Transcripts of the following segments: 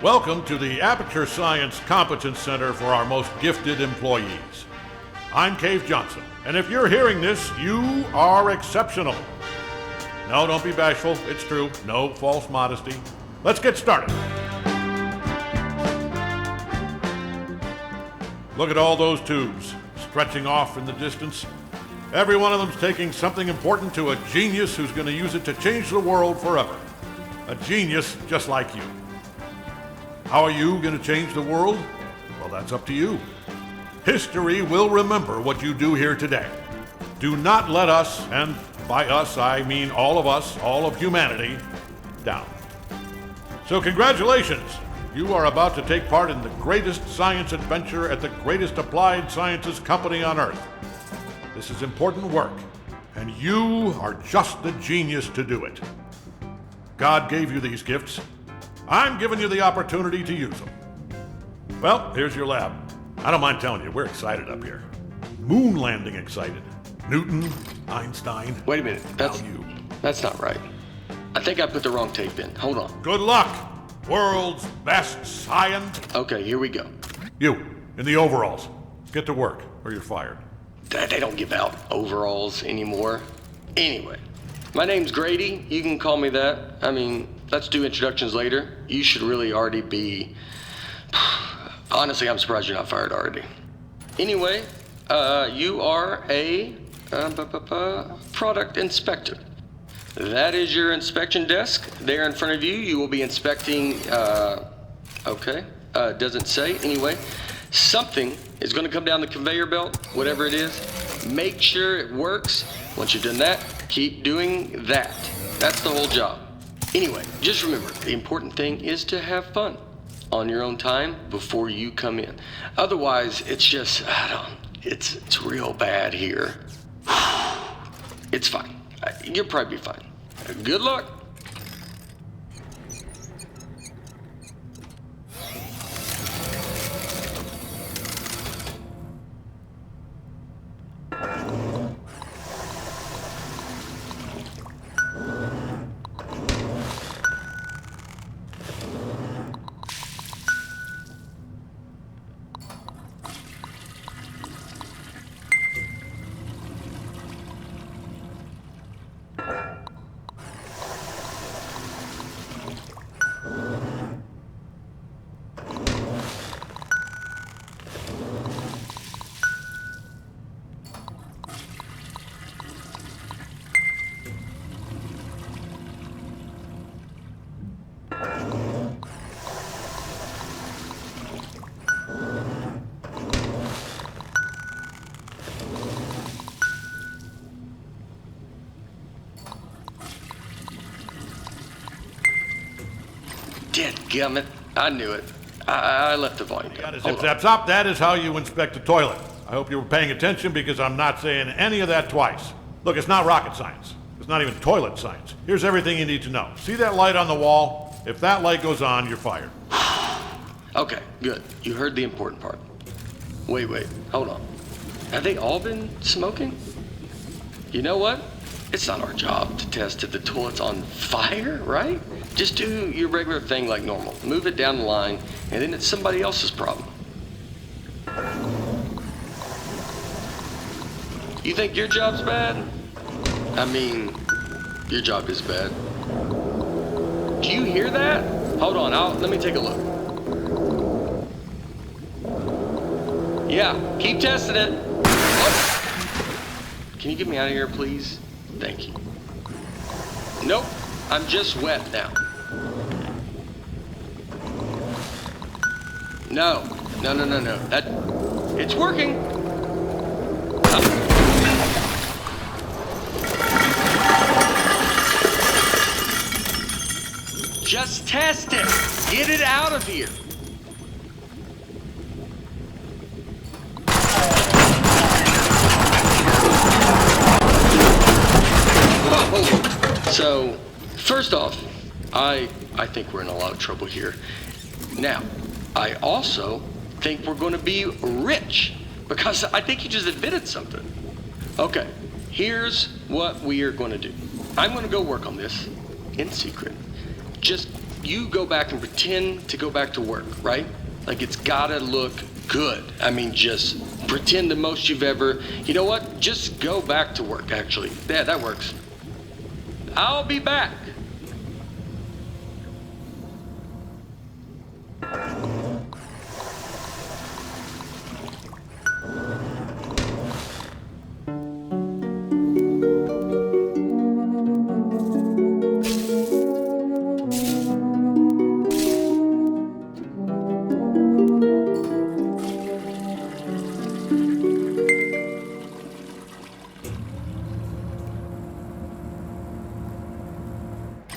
Welcome to the Aperture Science Competence Center for our most gifted employees. I'm Cave Johnson, and if you're hearing this, you are exceptional. No, don't be bashful. It's true. No false modesty. Let's get started. Look at all those tubes stretching off in the distance. Every one of them's taking something important to a genius who's going to use it to change the world forever. A genius just like you. How are you going to change the world? Well, that's up to you. History will remember what you do here today. Do not let us, and by us I mean all of us, all of humanity, down. So congratulations! You are about to take part in the greatest science adventure at the greatest applied sciences company on Earth. This is important work, and you are just the genius to do it. God gave you these gifts. I'm giving you the opportunity to use them. Well, here's your lab. I don't mind telling you, we're excited up here. Moon landing excited. Newton, Einstein. Wait a minute, that's not right. I think I put the wrong tape in. Hold on. Good luck, world's best scientist. Okay, here we go. You, in the overalls. Get to work, or you're fired. They don't give out overalls anymore. Anyway, my name's Grady. You can call me that. I mean, let's do introductions later. You should really already be... Honestly, I'm surprised you're not fired already. Anyway, you are a product inspector. That is your inspection desk. There in front of you, you will be inspecting, doesn't say. Anyway, something is going to come down the conveyor belt, whatever it is. Make sure it works. Once you've done that, keep doing that. That's the whole job. Anyway, just remember, the important thing is to have fun on your own time before you come in. Otherwise, it's just, it's real bad here. It's fine. You'll probably be fine. Good luck. Dadgummit, I knew it. I left the volume down. Zip, zap, zop. That is how you inspect a toilet. I hope you were paying attention because I'm not saying any of that twice. Look, it's not rocket science. It's not even toilet science. Here's everything you need to know. See that light on the wall? If that light goes on, you're fired. Okay, good. You heard the important part. Wait, hold on. Have they all been smoking? You know what? It's not our job to test if the toilet's on fire, right? Just do your regular thing like normal. Move it down the line, and then it's somebody else's problem. You think your job's bad? I mean, your job is bad. Do you hear that? Hold on, let me take a look. Yeah, keep testing it. Oh. Can you get me out of here, please? Thank you. Nope, I'm just wet now. No. It's working. Just test it. Get it out of here. So, first off, I think we're in a lot of trouble here. Now, I also think we're going to be rich because I think you just admitted something. Okay, here's what we are going to do. I'm going to go work on this in secret. Just you go back and pretend to go back to work, right? Like it's gotta look good. I mean, just pretend the most you've ever, you know what? Just go back to work, actually. Yeah, that works. I'll be back.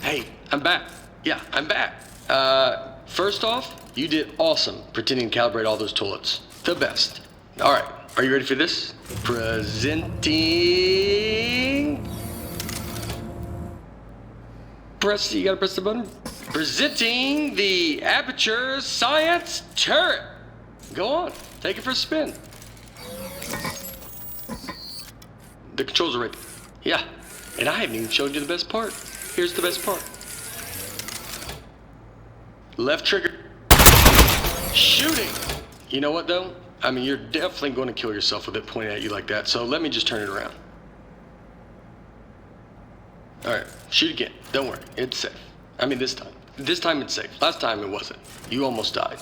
Hey, I'm back. Yeah, I'm back. First off, you did awesome pretending to calibrate all those toilets. The best. All right, are you ready for this? Presenting. You gotta press the button. Presenting the Aperture Science Turret. Go on, take it for a spin. The controls are right. Yeah, and I haven't even shown you the best part. Here's the best part. Left trigger. Shooting. You know what though? I mean, you're definitely going to kill yourself with it pointing at you like that. So let me just turn it around. All right, shoot again. Don't worry, it's safe. I mean, this time. This time it's safe. Last time it wasn't. You almost died.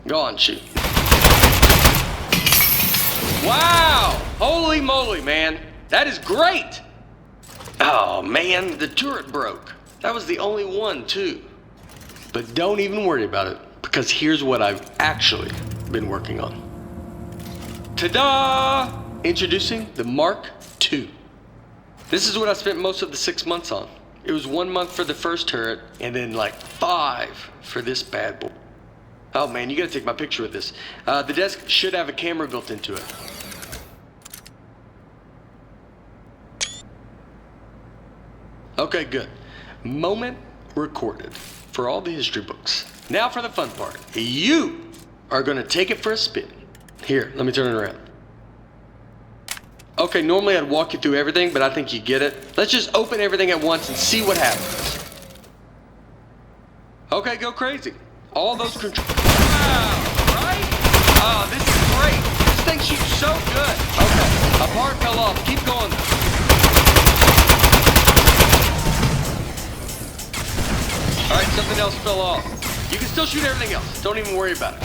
Go on, shoot. Wow! Holy moly, man. That is great! Oh, man, the turret broke. That was the only one, too. But don't even worry about it, because here's what I've actually been working on. Ta-da! Introducing the Mark II. This is what I spent most of the 6 months on. It was 1 month for the first turret, and then like 5 for this bad boy. Oh man, you gotta take my picture with this. The desk should have a camera built into it. Okay, good. Moment recorded for all the history books. Now for the fun part. You are gonna take it for a spin. Here, let me turn it around. Okay, normally I'd walk you through everything, but I think you get it. Let's just open everything at once and see what happens. Okay, go crazy. All those controls. Wow, right? Oh, this is great. This thing shoots so good. Okay, a part fell off. Keep going. All right, something else fell off. You can still shoot everything else. Don't even worry about it.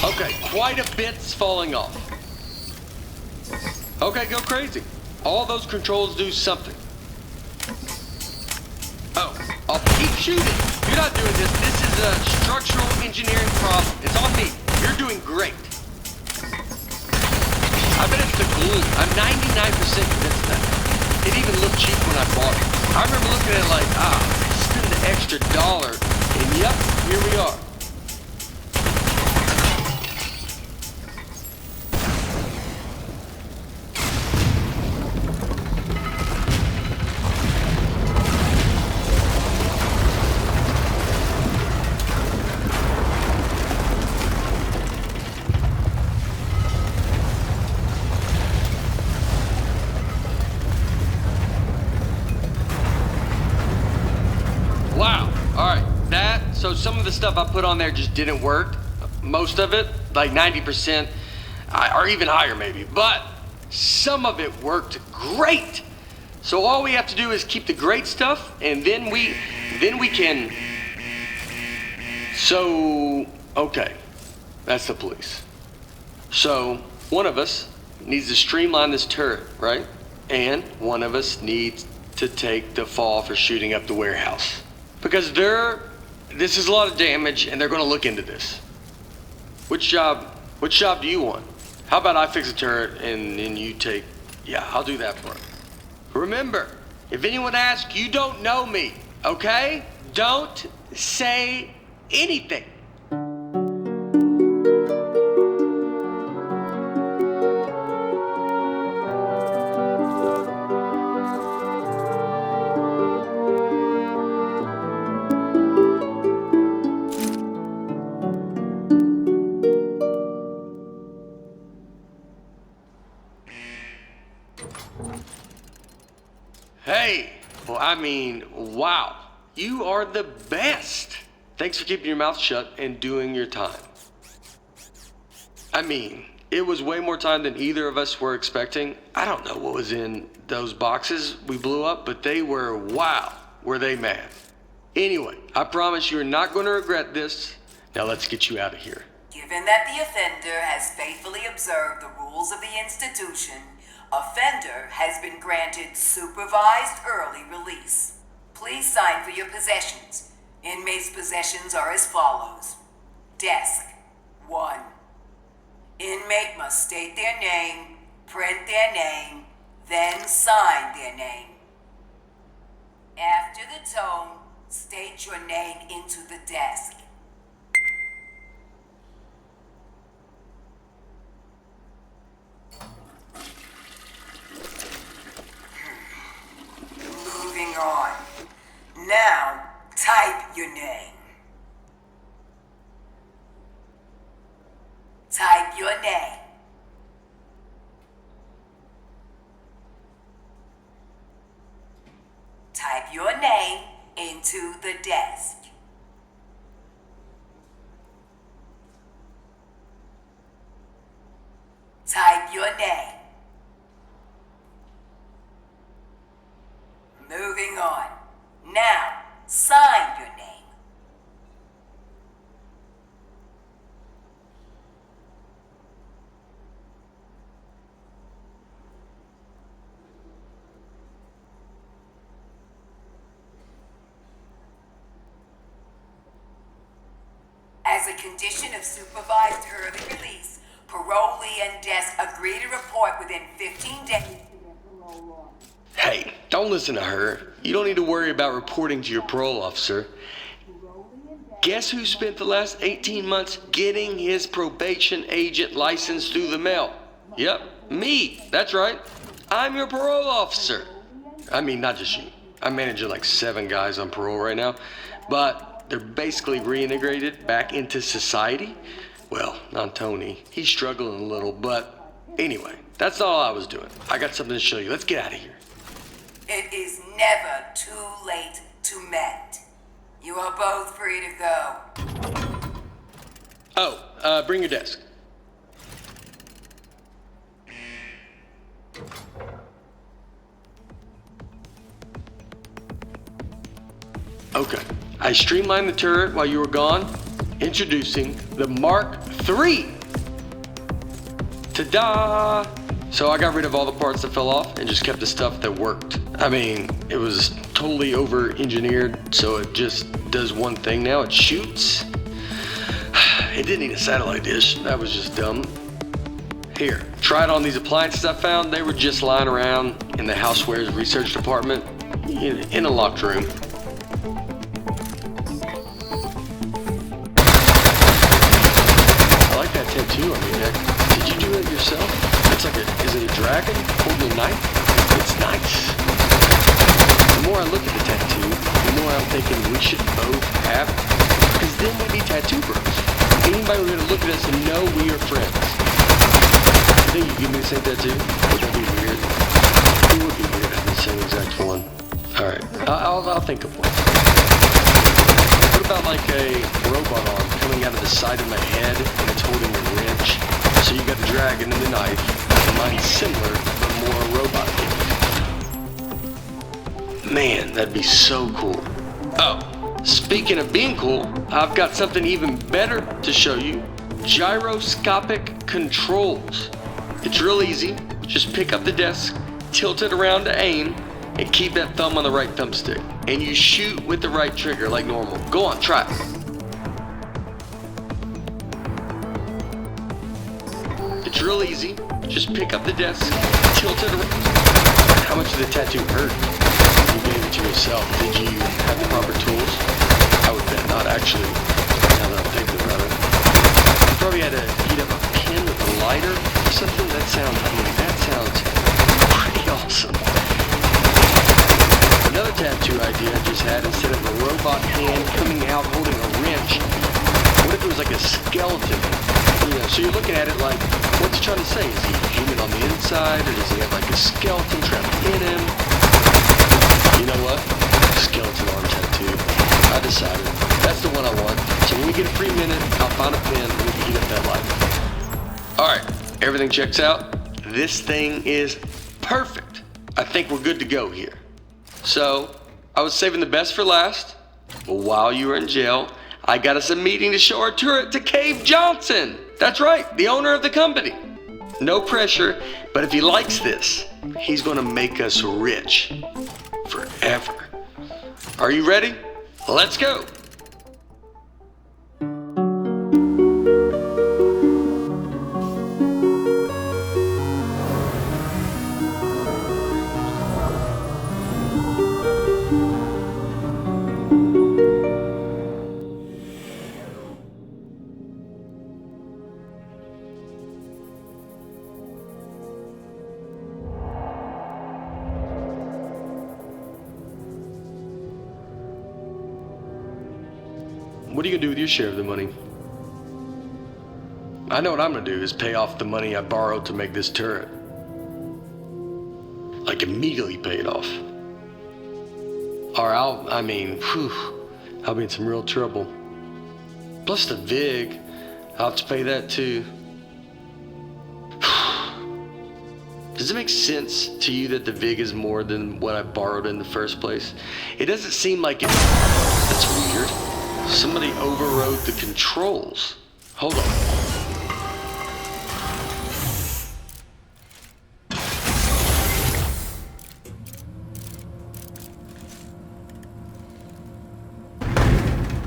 Okay, quite a bit's falling off. Okay, go crazy. All those controls do something. Oh, I'll keep shooting. You're not doing this. This is a structural engineering problem. It's on me. You're doing great. I bet it's the glue. I'm 99% convinced that. It even looked cheap when I bought it. I remember looking at it like, spend the extra $1. And yep, here we are. So some of the stuff I put on there just didn't work. Most of it, like 90%, or even higher maybe. But some of it worked great. So all we have to do is keep the great stuff, and then we can. So okay, that's the police. So one of us needs to streamline this turret, right? And one of us needs to take the fall for shooting up the warehouse because this is a lot of damage, and they're going to look into this. Which job do you want? How about I fix a turret, and you take... Yeah, I'll do that part. Remember, if anyone asks, you don't know me, okay? Don't say anything. I mean, wow. You are the best. Thanks for keeping your mouth shut and doing your time. I mean, it was way more time than either of us were expecting. I don't know what was in those boxes we blew up, but they were, wow, were they mad. Anyway, I promise you're not going to regret this. Now let's get you out of here. Given that the offender has faithfully observed the rules of the institution, offender has been granted supervised early release. Please sign for your possessions. Inmates' possessions are as follows. Desk, 1. Inmate must state their name, print their name, then sign their name. After the tone, state your name into the desk. Moving on. Now, type your name. Type your name. Type your name into the desk. Type your name. Moving on. Now, sign your name. As a condition of supervised early release, parolee and desk agree to report within 15 days. Hey, don't listen to her. You don't need to worry about reporting to your parole officer. Guess who spent the last 18 months getting his probation agent license through the mail? Yep, me. That's right. I'm your parole officer. I mean, not just you. I'm managing like 7 guys on parole right now, but they're basically reintegrated back into society. Well, not Tony. He's struggling a little, but anyway, that's all I was doing. I got something to show you. Let's get out of here. It is never too late to mend. You are both free to go. Oh, bring your desk. Okay. I streamlined the turret while you were gone. Introducing the Mark III. Ta-da! So I got rid of all the parts that fell off and just kept the stuff that worked. I mean, it was totally over-engineered, so it just does one thing now. It shoots. It didn't need a satellite dish. That was just dumb. Here, try it on these appliances I found. They were just lying around in the housewares research department in a locked room. I like that tattoo on your neck. Did you do it yourself? It's like is it a dragon holding a knife? It's nice. The more I look at the tattoo, the more I'm thinking we should both have it. Because then we'd be tattoo bros. Anybody would look at us and know we are friends. You think you give me the same tattoo? Would that be weird? It would be weird having the same exact one. Alright, I'll think of one. What about like a robot arm coming out of the side of my head and it's holding a wrench? So you got the dragon and the knife. Mine's similar, but more robot. Man, that'd be so cool. Oh, speaking of being cool, I've got something even better to show you. Gyroscopic controls. It's real easy. Just pick up the desk, tilt it around to aim, and keep that thumb on the right thumbstick. And you shoot with the right trigger like normal. Go on, try it. It's real easy. Just pick up the desk, tilt it around. How much did the tattoo hurt? You gave it to yourself. Did you have the proper tools? I would bet not, actually, now that I'm thinking about it. You probably had to heat up a pin with a lighter or something. That sounds pretty awesome. Another tattoo idea I just had, instead of a robot hand coming out holding a wrench, what if it was like a skeleton? You know, so you're looking at it like, what's he trying to say? Is he human on the inside, or does he have like a skeleton trapped in him? You know what? get a free minute, I'll find a pen and we can heat up that light. Alright, everything checks out. This thing is perfect. I think we're good to go here. So, I was saving the best for last. Well, while you were in jail, I got us a meeting to show our turret to Cave Johnson. That's right, the owner of the company. No pressure, but if he likes this, he's gonna make us rich. Forever. Are you ready? Let's go. What are you gonna do with your share of the money? I know what I'm gonna do is pay off the money I borrowed to make this turret. Like immediately pay it off. Or I'll be in some real trouble. Plus the VIG, I'll have to pay that too. Does it make sense to you that the VIG is more than what I borrowed in the first place? It doesn't seem like it. That's weird. Somebody overrode the controls. Hold on.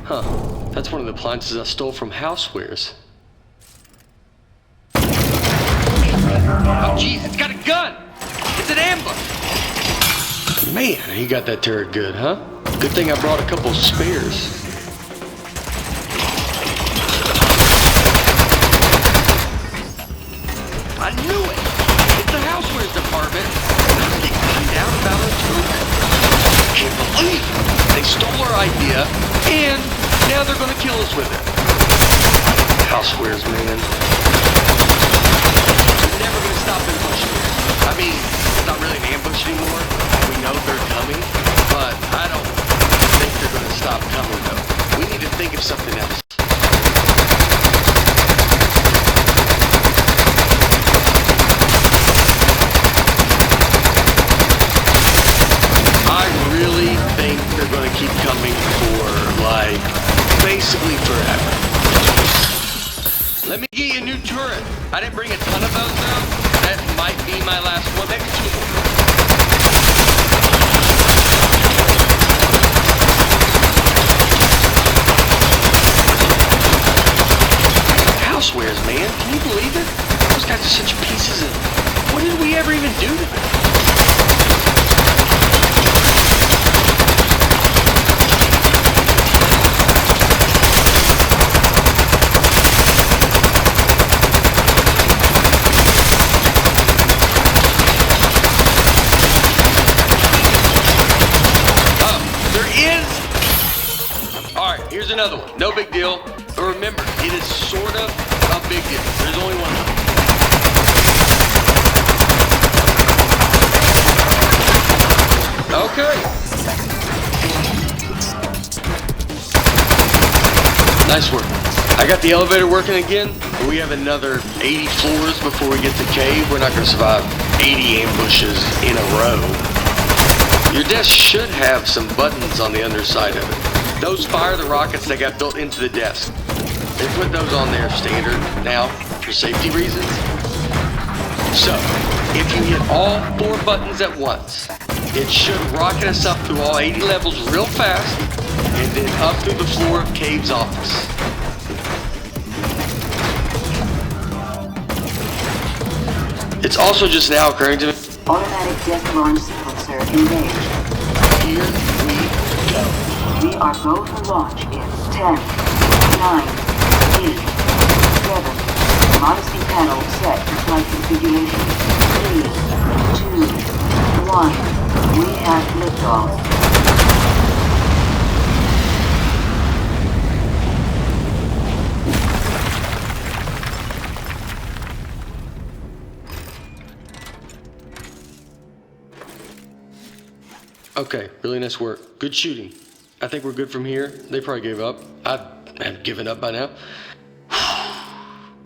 Huh. That's one of the appliances I stole from Housewares. Oh, jeez, it's got a gun! It's an ambush! Man, he got that turret good, huh? Good thing I brought a couple spares. I knew it! It's the Housewares department! I was getting cleaned out about it too. I can't believe it! They stole our idea, and now they're gonna kill us with it. Housewares, man. They're never gonna stop ambushing us. I mean, it's not really an ambush anymore. We know they're coming, but I don't think they're gonna stop coming though. We need to think of something else. I really think they're gonna keep coming for, like, basically forever. Let me get you a new turret. I didn't bring a ton of those though. That might be my last one, maybe two more. Housewares, man. Can you believe it? Those guys are such pieces of... What did we ever even do to them? Here's another one. No big deal. But remember, it is sort of a big deal. There's only one. Okay. Nice work. I got the elevator working again, but we have another 80 floors before we get to cave. We're not going to survive 80 ambushes in a row. Your desk should have some buttons on the underside of it. Those fire the rockets that got built into the desk. They put those on there standard now for safety reasons. So, if you hit all 4 buttons at once, it should rocket us up through all 80 levels real fast, and then up through the floor of Cave's office. It's also just now occurring to me. Automatic death launch sequencer engaged. Here we go. We are go for launch in 10, 9, 8, 7. Modesty panel set to flight configuration. 3, 2, 1. We have liftoff. Okay, really nice work. Good shooting. I think we're good from here. They probably gave up. I have given up by now?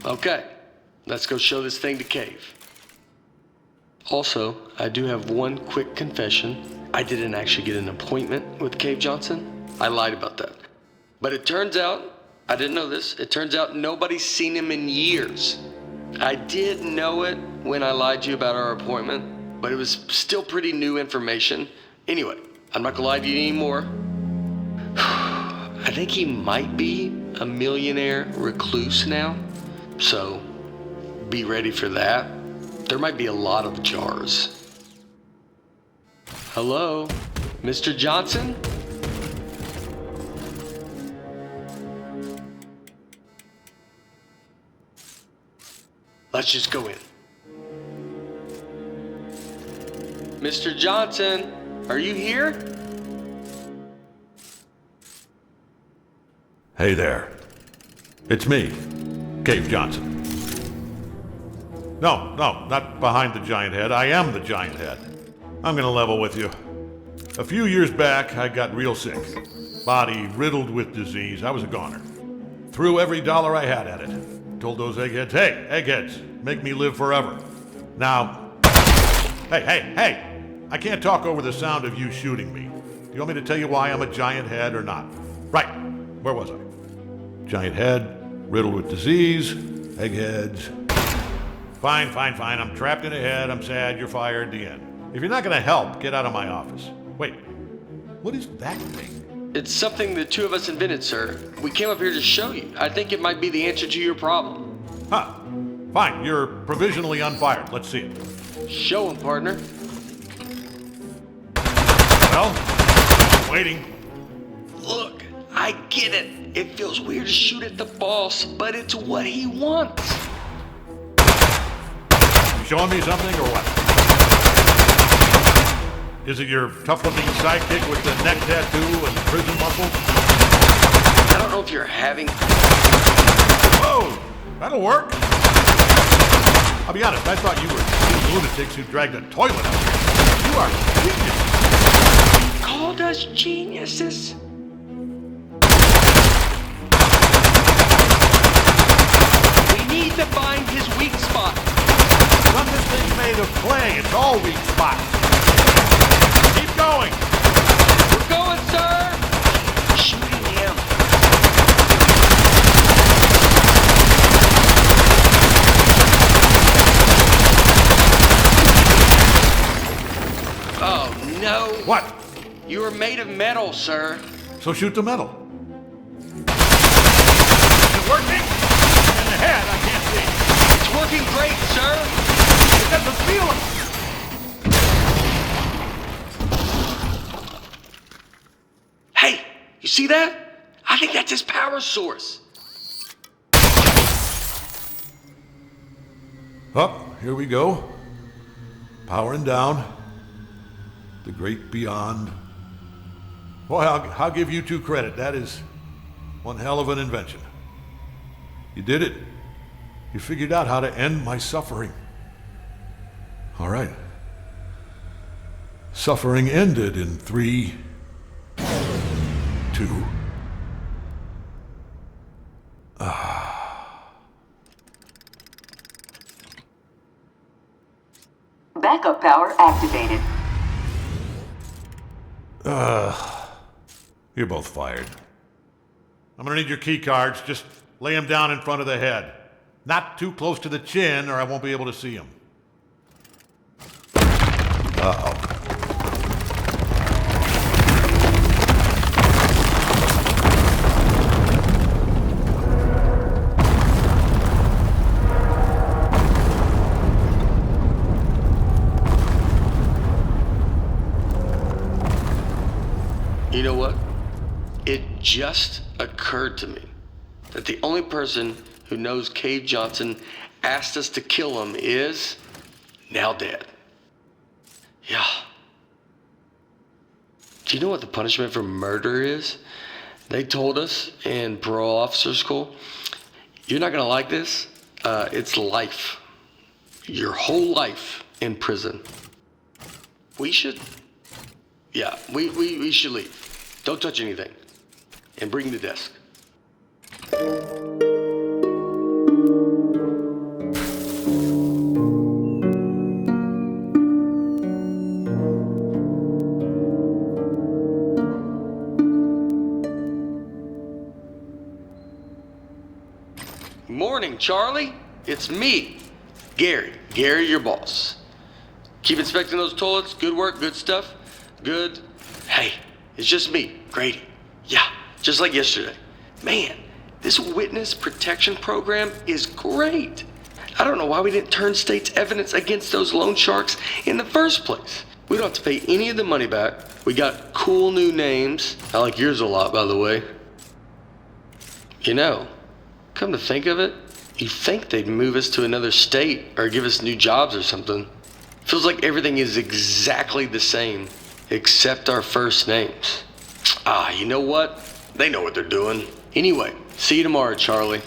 Okay, let's go show this thing to Cave. Also, I do have one quick confession. I didn't actually get an appointment with Cave Johnson. I lied about that. But it turns out, I didn't know this, it turns out nobody's seen him in years. I did know it when I lied to you about our appointment, but it was still pretty new information. Anyway, I'm not gonna lie to you anymore. I think he might be a millionaire recluse now, so be ready for that. There might be a lot of jars. Hello, Mr. Johnson? Let's just go in. Mr. Johnson, are you here? Hey there. It's me, Cave Johnson. No, not behind the giant head. I am the giant head. I'm gonna level with you. A few years back, I got real sick. Body riddled with disease. I was a goner. Threw every dollar I had at it. Told those eggheads, hey, eggheads, make me live forever. Now, hey, I can't talk over the sound of you shooting me. Do you want me to tell you why I'm a giant head or not? Right, where was I? Giant head, riddled with disease, eggheads. Fine. I'm trapped in a head. I'm sad. You're fired. The end. If you're not going to help, get out of my office. Wait, what is that thing? It's something the two of us invented, sir. We came up here to show you. I think it might be the answer to your problem. Huh. Fine. You're provisionally unfired. Let's see it. Show him, partner. Well, I'm waiting. Look, I get it. It feels weird to shoot at the boss, but it's what he wants. Showing me something or what? Is it your tough-looking sidekick with the neck tattoo and prison muscles? I don't know if you're having... Whoa! That'll work. I'll be honest, I thought you were two lunatics who dragged a toilet up here. You are genius. Called us geniuses. We need to find his weak spot. This thing's made of clay. It's all weak spots. Keep going. We're going, sir. Shooting him. Oh, no. What? You are made of metal, sir. So shoot the metal. Is it working? In the head, I can't see. It's working great, sir. It doesn't feel it. Hey, you see that? I think that's his power source. Up, here we go. Powering down. The great beyond. Boy, I'll give you two credit. That is one hell of an invention. You did it. You figured out how to end my suffering. All right. Suffering ended in 3, 2. Backup power activated. You're both fired. I'm gonna need your key cards. Just lay them down in front of the head. Not too close to the chin, or I won't be able to see them. Uh-oh. You know what? It just occurred to me that the only person who knows Cave Johnson asked us to kill him is now dead. Yeah. Do you know what the punishment for murder is? They told us in parole officer school, you're not gonna like this. It's life. Your whole life in prison. We should leave. Don't touch anything. And bring the desk. Morning, Charlie. It's me, Gary. Gary, your boss. Keep inspecting those toilets. Good work, good stuff. Good. Hey, it's just me, Grady. Yeah, just like yesterday. Man, this witness protection program is great. I don't know why we didn't turn state's evidence against those loan sharks in the first place. We don't have to pay any of the money back. We got cool new names. I like yours a lot, by the way. You know, come to think of it, you'd think they'd move us to another state or give us new jobs or something. Feels like everything is exactly the same, except our first names. Ah, you know what? They know what they're doing. Anyway, see you tomorrow, Charlie.